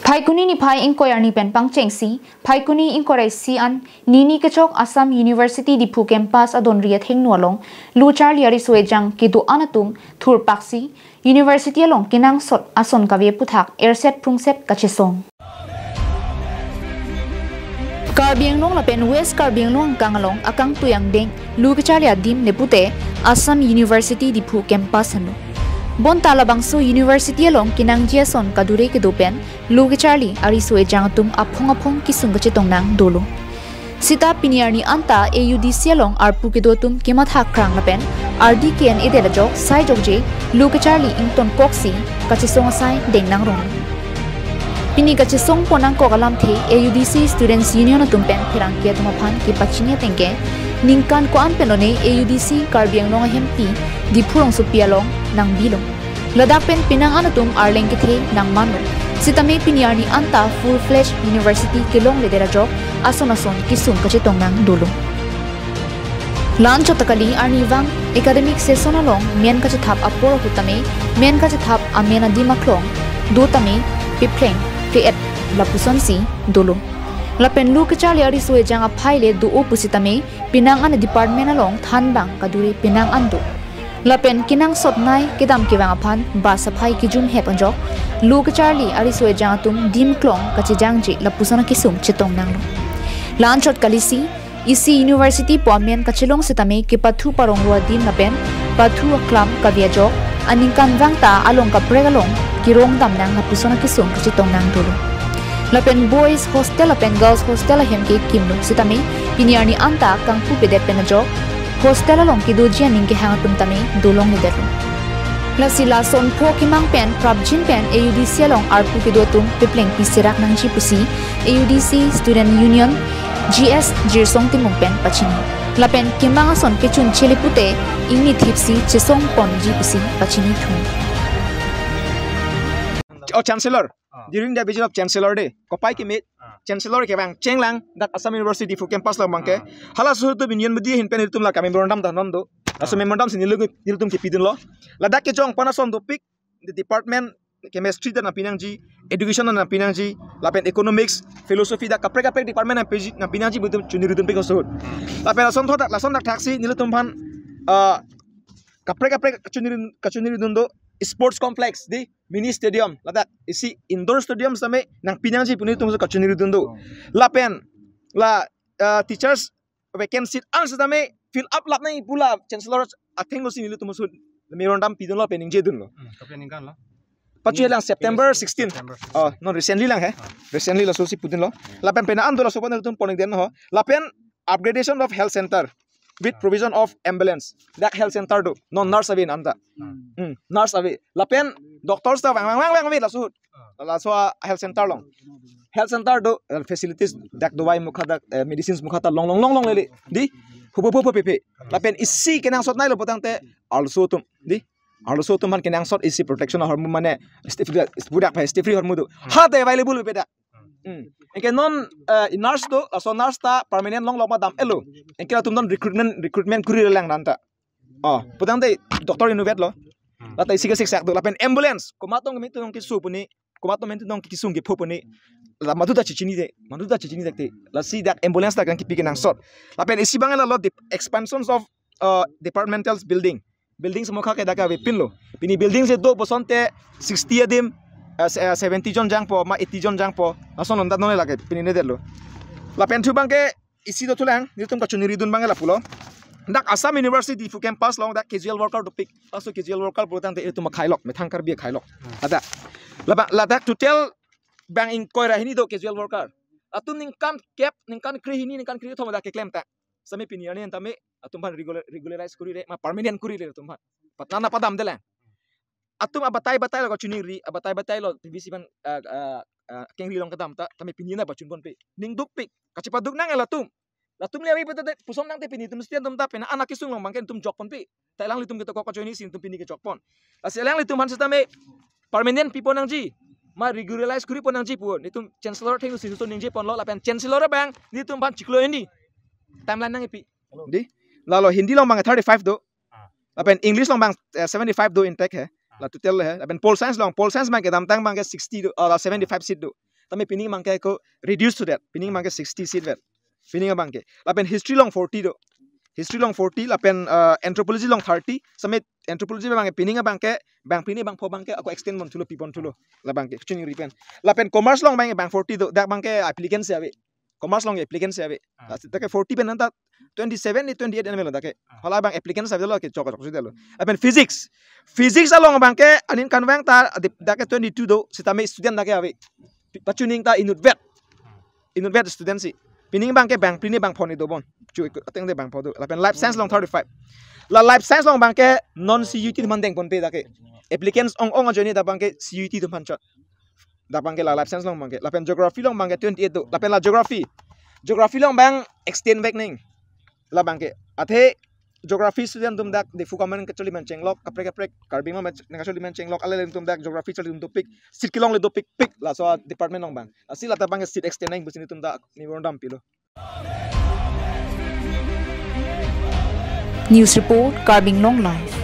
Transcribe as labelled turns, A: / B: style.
A: Phai kuni ni phai inquiry ni pen pang chengsi, phai kuni inquiry si an Nini kechok Assam University Diphu Campus adon riat heng nualong, lu charli ariso ejang kidu anatum thur paksi University along kinang sot ason kavye puthak airset prungset kachesong. Karbianglong lapen West Karbianglong kangalong akang tuyang deng lu kecharli adim nepute Assam University Diphu Campus hanu. Bon talabangso University along kinang jason kadure kedopen lu kecharli ariso ejang atum aphong kisung kachetong nang dolo. Sita piniarni anta AUDC along arpu kedotum kimat hakrang lapen RDKN edelajok sai jokje lu kecharli ington koksi kachesong sai deng nang rong. Pini kachesong ponang kogalam the AUDC Students Union atumpen pirangkia tumapan ki pachinya tengke ningkan ko an penone AUDC Karbianglong hempi dipurong supialong nang bilong. Ladak pen pinang anatum arleng kithe nang mano. Sitame piniarni anta full-fledged university kilong lederajok ason kisum kachetong nang dulong. Lancho takali arniwang academic session along men kachethap apor hutame men kachethap amena dimaklong dutame pipleng Fiat lapuson si dulu. Lapen lu kecali ariso ejang apaile du opusitame pinang an department along thanbang kaduri pinang andu. Lapen kinang sotnai kedam kiwang apan basapai kijum hep anjok lu kecali ariso ejang atum dim klong kachijangji lapusana kisum chetong nanglo. Lanchot kalisi isi university poamen kachilong sitame kipathu parong ruwa dim lapen pathu aklam kaviajok aningkan vangta along kapregalong kirong dam nang napusona kisung kachitong nang dulu. Lapen boys hostel lapen girls hostel ahem ke kimnu sitame piniarni anta kangpu pedet penajok hostel along kidujian ningke hangatum tame dulong nidero. Lasila son po kimang pen prabjin pen AUDC along arpu kidotum pipleng pisirak nang chipusi AUDC Student Union GS jirsong timong pen pachini. Lapen kimang ason kechun chilipute ingni thipsi chisong pon jipusi pachini thun.
B: Oh, Chancellor. During the visit of Chancellor Day, Kopai Kimit, Chancellor Kevang, Chenglang, that Assam University Diphu Campus Lamangke, Halasu to Binion Mudi in Penitum like a memorandum Tanondo, as a memorandum in Iltum Kipidun law, Ladak Kechong Panason to pick the department chemistry and Pinanji, education and Pinanji, Lapen economics, philosophy, the Caprega department and Pinanji with Chunirutum Picoso. Lapen that Lasonda taxi, Nilutumpan, Caprega Kachunirundo. Sports complex di mini stadium ladak isi indoor stadium same nang pinangji puni tum kachuniri dundo lapen la teachers vacancy ang same fill up lap nai pula chancellor atheng lo sinilu tum sud mirondam pidun lo pening je dun lo kapening kan lo pachu lang September 16 oh no recently lang he recently la sosi pudin lo lapen pena ando la sopan tum poning den ho lapen upgradation of health center with provision of ambulance that health center do no nurse away anta nurse away lapen doctors ta wang away la su la so health center do facilities dak dawai mukha dak medicines mukha ta long le di hubo pepe lapen isi kenang sot nai lo potangte also tum man kenang sot isi protection hormone mane budak pa stefri hormone do ha ta available beda engke non nurse do so nurse ta permanent long madam elo engke tum non recruitment kuri lang nanta oh putang dei doctor innovate lo lata isiga sik do lapen ambulance komatong mitu nong kisu puni komatong mitu nong kisung ge phopuni la maduda chichini dekte la si that ambulance ta kan kipi nang sot lapen isi bangala lo expansions of departmental building semua ka daka we pinlo pini building se do bosonte 60 adim 70 jon jang po ma 80 jon jang po ason onda none lage pinine delo la pentu bangke isi do tulang nitum kachuniri dun bangela pulo dak Assam University Diphu Campus long dak casual worker to pick aso casual worker botang te itu makhailok methangkar bi khailok ada la dak to tell bang in koira hini do casual worker atun ningkan cap ningkan kri hini ningkan kri thoma dak claim ta sami piniani antame atum ban regularize kuri re ma permanent kuri le tum patna padam dela atum abatai lo chuniri abatai lo tvc ban kengli long kadam ta tami pinina bachun bon pe ning duk pik kachipaduk nang latum le wi pete pusom nang te pini tum stian tum ta pena anak kisung long mangken tum jok pon pe ta lang litum kita ko choni sin tum pini ke jok pon aselang litum han sitame permanent people nang ji ma regularize kuri pon nang ji pun nitum chancellor thing sin ning ji pon lo la pen chancellor bang nitum ban chiklo ini timeline nang ipi di lalo hindi long bang 35 do la pen english long bang 75 do intake he la to tell he ben pol science bang ke dam tang bang ke 60 do 75 seat do tame pining bangke ko reduce to that pining bangke 60 seat vet pining bangke lapen history long 40 do history long 40 lapen anthropology long 30 samet anthropology bangke pining bangke bang pini bang pho bangke ako extend mon tulo pipon tulo la bangke chuning ripen lapen commerce long bangke bang 40 do dak bangke applicant se ave commerce long applicant se ave take 40 pen anta 27 ni 28 enmelo dake hola bang applicant se lo ke chok chok sidelo lapen physics along bangke anin kan bang ta dake 22 do sitame student dake ave pachuning ta inut vet student si pining bangke bang pini bang phoni do bon chu ateng de bang phodo lapen life science long 35 la life science long bangke non CUT mandeng pon pe dake applicants ong ajoni da bangke CUT dum panchot da bangke la life science long bangke lapen geography long bangke 28 do lapen la geography long bang extend back ning la bangke athe geography student dum dak de fukaman ke choli man chenglok aprek karbing ma nga choli man chenglok ale dum dak geography choli dum topic sit kilong le do pick la so department long bang asila ta bang sit extend ning busini tum dak ni wondam pilo
A: News report Carbing Long Life.